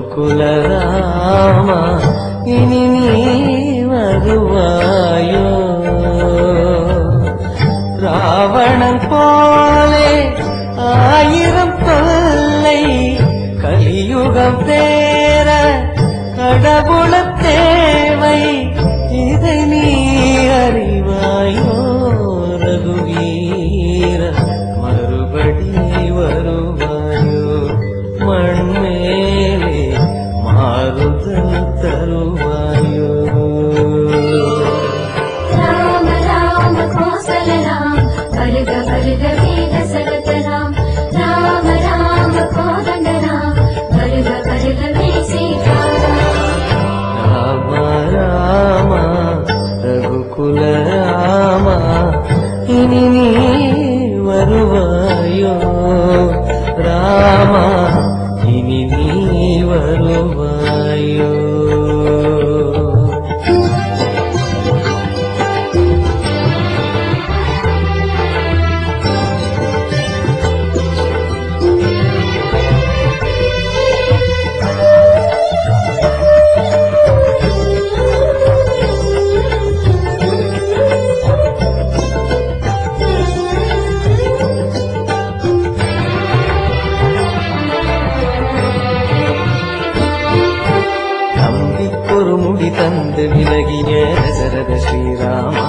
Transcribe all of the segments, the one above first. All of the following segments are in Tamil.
ரகுகுல ராமா இனி நீ வருவாயோ ராவணன் போலே ஆயிரம் தொல்லை கலியுகம் தேர கடவுள தேவை இதை நீ அறிவாயோ ரகுவீர மறுபடி வருவாயோ மண்மேலே மாறுதல் தருவாயோ ராம ராம கோசல ராம் வருக வருக வீர சரத ராம் ராம ராம கோதண்ட ராம் வருக வருக வீசீதா ராம ராம ரகுகுல ராம இனி நீ வருவாயோ ராம இனி நீ வருவாயோ ஒரு முடி தந்து விலகிய தசரத ஸ்ரீராமா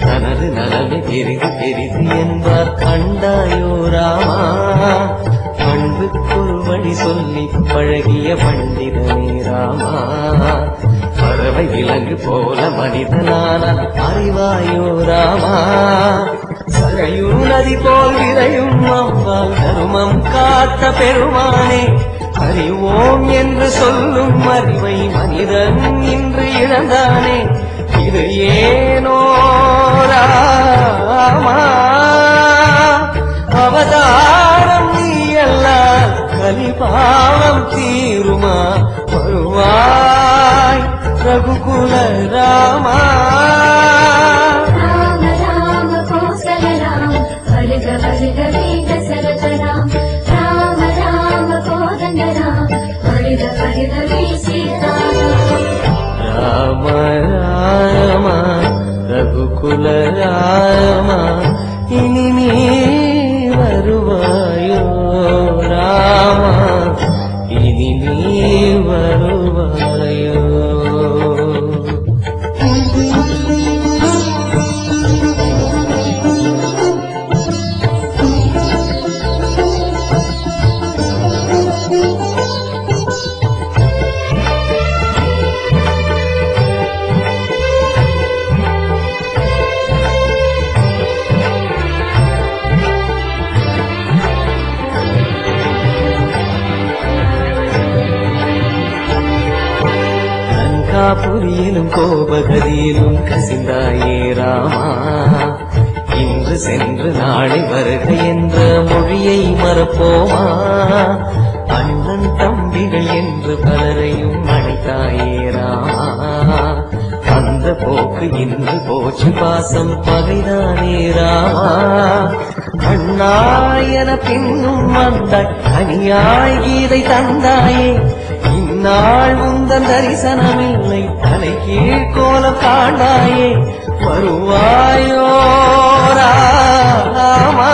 தனது நலமை பெரிது பெரிது என்பார் கண்டாயோ ராமா பண்புக்கொரு வழி சொல்லி பழகிய பண்டிதனே ராமா பறவை விலங்கு போல மனிதனான அறிவாயோ ராமா சரையூர் நதி போல் விரையும் அம்பால் தருமம் காத்த பெருமானே அறிவோம் என்று சொல்லும் அறிவை மனிதன் இன்று இழந்தானே இது ஏனோ ராமா அவதாரம் நீ எல்லாம் கலிபாவம் தீருமா வருவாய் ரகுகுல ராமா ராம ராம கோசல ராம் வருக வருக வீர சரத ராம் ராம ராம கோதண்ட ராம் வருக வருக வீசீதா ராம ராம ரகுகுல ராம இனி நீ வருவாயோ ராம இனி நீ வருவாயோ புரியிலும் கோபகதியிலும் கசிந்தாயே ராமா இன்று சென்று நாளை வருக என்ற மொழியை மறப்போமா அண்ணன் தம்பிகள் என்று பலரையும் அழைத்தாயே ராமா அந்த போக்கு இன்று போச்சு பாசம் பகைதானே ராமா அண்ணாயன பின்னும் வந்தாய் தனியாய் கீதை தந்தாயே இந்நாள் உந்தன் தரிசனமில்லை தலை கீழ் கோலம் காண்டாயே வருவாயோ ராமா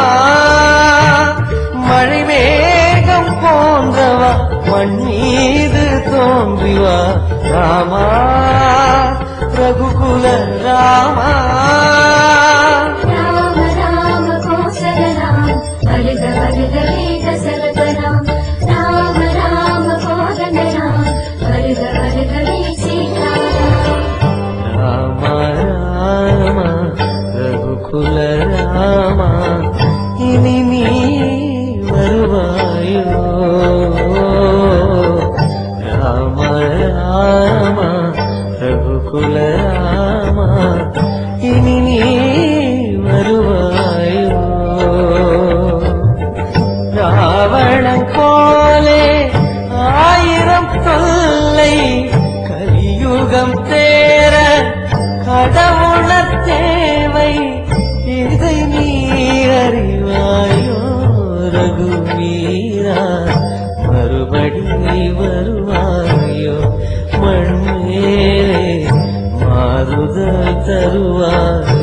மழை மேகம் போன்றவா மண் மீது தோன்றிவா ராமா ரகுகுல ராமா ராம ராம கோசல ராம் வருக வருக வீர சரத ராம் ராம ராம கோதண்ட ராம் வருக வருக வீசீதா ராம ராம ரகுகுல ராம இனி நீ வருவாயோ ராம ராம ரகுகுல ராம இனி நீ வருவாயோ ராவணன் போலே ஆயிரம் தொல்லை கலியுகம் தேர கடவுள தேவை இதை நீ அறிவாயோ ரகுவீரா மறுபடி தேடி வருவாயோ மண்ணே மாறுதல் தருவாய்